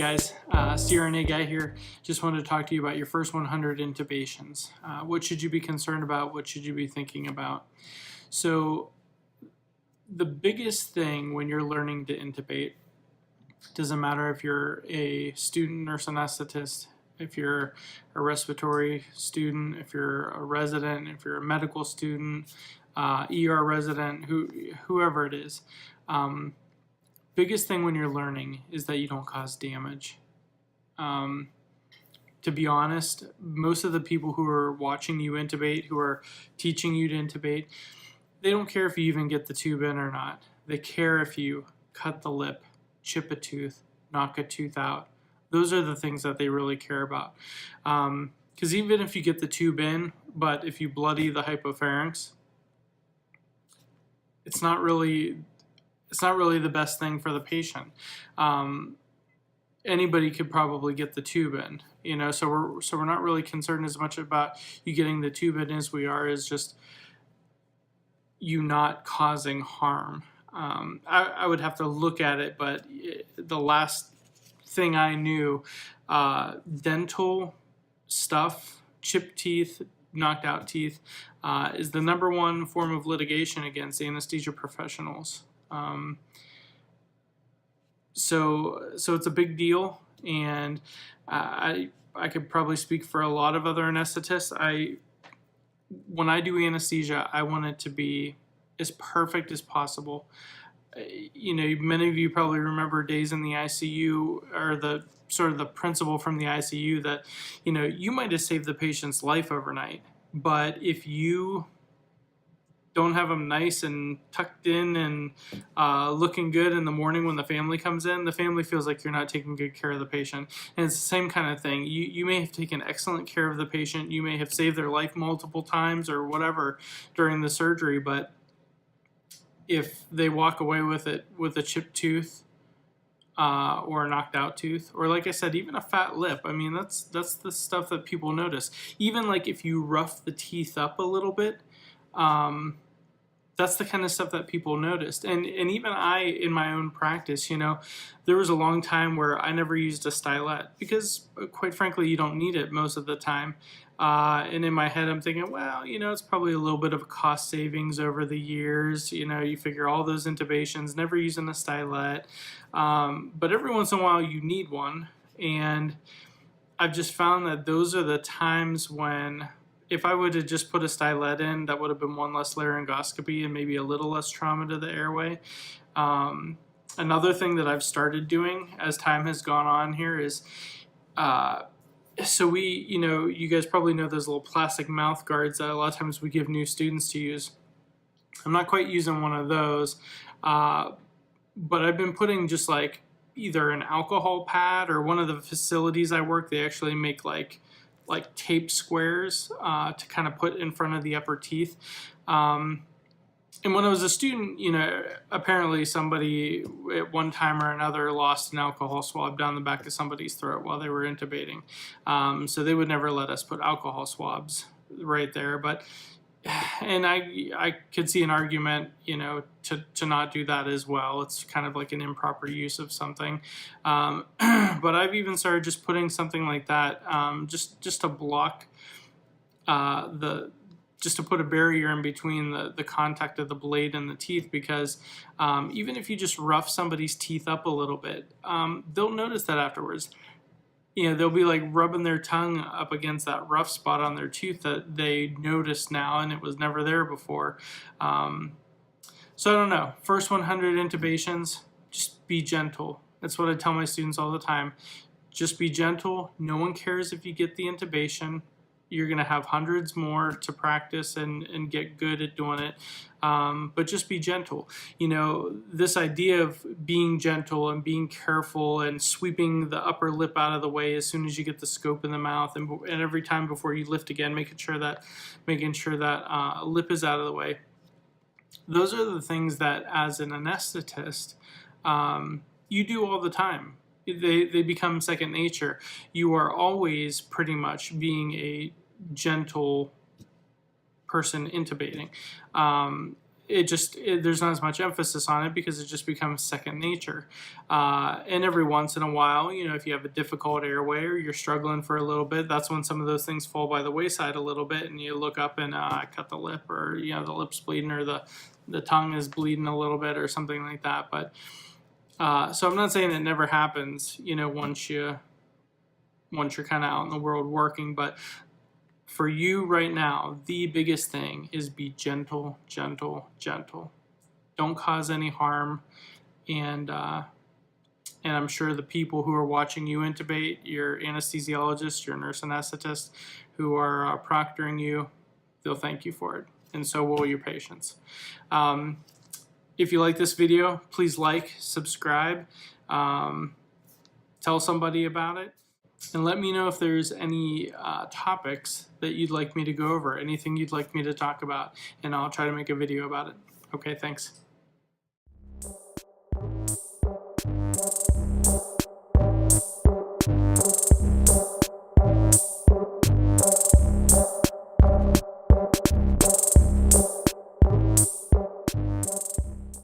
guys, CRNA guy here. Just wanted to talk to you about your first 100 intubations. What should you be concerned about? What should you be thinking about? So the biggest thing when you're learning to intubate, doesn't matter if you're a student nurse anesthetist, if you're a respiratory student, if you're a resident, if you're a medical student, ER resident, whoever it is. Biggest thing when you're learning is that you don't cause damage. To be honest, most of the people who are watching you intubate, who are teaching you to intubate, they don't care if you even get the tube in or not. They care if you cut the lip, chip a tooth, knock a tooth out. Those are the things that they really care about. Because even if you get the tube in, but if you bloody the hypopharynx, it's not really the best thing for the patient. Anybody could probably get the tube in, you know. So we're not really concerned as much about you getting the tube in as we are is just you not causing harm. I would have to look at it, but the last thing I knew, dental stuff, chipped teeth, knocked out teeth, is the #1 form of litigation against anesthesia professionals. So it's a big deal, and I could probably speak for a lot of other anesthetists. When I do anesthesia, I want it to be as perfect as possible. You know, many of you probably remember days in the ICU, or the sort of the principle from the ICU that, you know, you might have saved the patient's life overnight, but if you don't have them nice and tucked in and looking good in the morning when the family comes in, the family feels like you're not taking good care of the patient. And it's the same kind of thing. You may have taken excellent care of the patient. You may have saved their life multiple times or whatever during the surgery, but if they walk away with it with a chipped tooth or a knocked out tooth, or like I said, even a fat lip, I mean, that's the stuff that people notice. Even like if you rough the teeth up a little bit, that's the kind of stuff that people noticed. And even I, in my own practice, you know, there was a long time where I never used a stylet because, quite frankly, you don't need it most of the time. And in my head, I'm thinking, well, you know, it's probably a little bit of a cost savings over the years. You know, you figure all those intubations, never using a stylet. But every once in a while, you need one. And I've just found that those are the times when, if I would have just put a stylet in, that would have been one less laryngoscopy and maybe a little less trauma to the airway. Another thing that I've started doing as time has gone on here is, so you know, you guys probably know those little plastic mouth guards that a lot of times we give new students to use. I'm not quite using one of those, but I've been putting just like either an alcohol pad, or one of the facilities I work, they actually make like tape squares to kind of put in front of the upper teeth. And when I was a student, you know, apparently somebody at one time or another lost an alcohol swab down the back of somebody's throat while they were intubating. So they would never let us put alcohol swabs right there. But, and I could see an argument, you know, to not do that as well. It's kind of like an improper use of something. But I've even started just putting something like that, just to block just to put a barrier in between the contact of the blade and the teeth, because even if you just rough somebody's teeth up a little bit, they'll notice that afterwards. You know, they'll be like rubbing their tongue up against that rough spot on their tooth that they notice now and it was never there before. So I don't know. First 100 intubations, just be gentle. That's what I tell my students all the time. Just be gentle. No one cares if you get the intubation. You're going to have hundreds more to practice and get good at doing it. But just be gentle. You know, this idea of being gentle and being careful and sweeping the upper lip out of the way as soon as you get the scope in the mouth, and every time before you lift again, making sure that lip is out of the way. Those are the things that, as an anesthetist, you do all the time. They become second nature. You are always pretty much being a gentle person intubating. there's not as much emphasis on it because it just becomes second nature. And every once in a while, if you have a difficult airway or you're struggling for a little bit, that's when some of those things fall by the wayside a little bit, and you look up and cut the lip, or the lip's bleeding, or the tongue is bleeding a little bit, or something like that. But so I'm not saying it never happens, once you're kind of out in the world working, but for you right now, the biggest thing is be gentle, gentle, gentle. Don't cause any harm, and I'm sure the people who are watching you intubate, your anesthesiologist, your nurse anesthetist, who are proctoring you, they'll thank you for it, and so will your patients. If you like this video, please like, subscribe, tell somebody about it. And let me know if there's any topics that you'd like me to go over, anything you'd like me to talk about, and I'll try to make a video about it. Okay, thanks.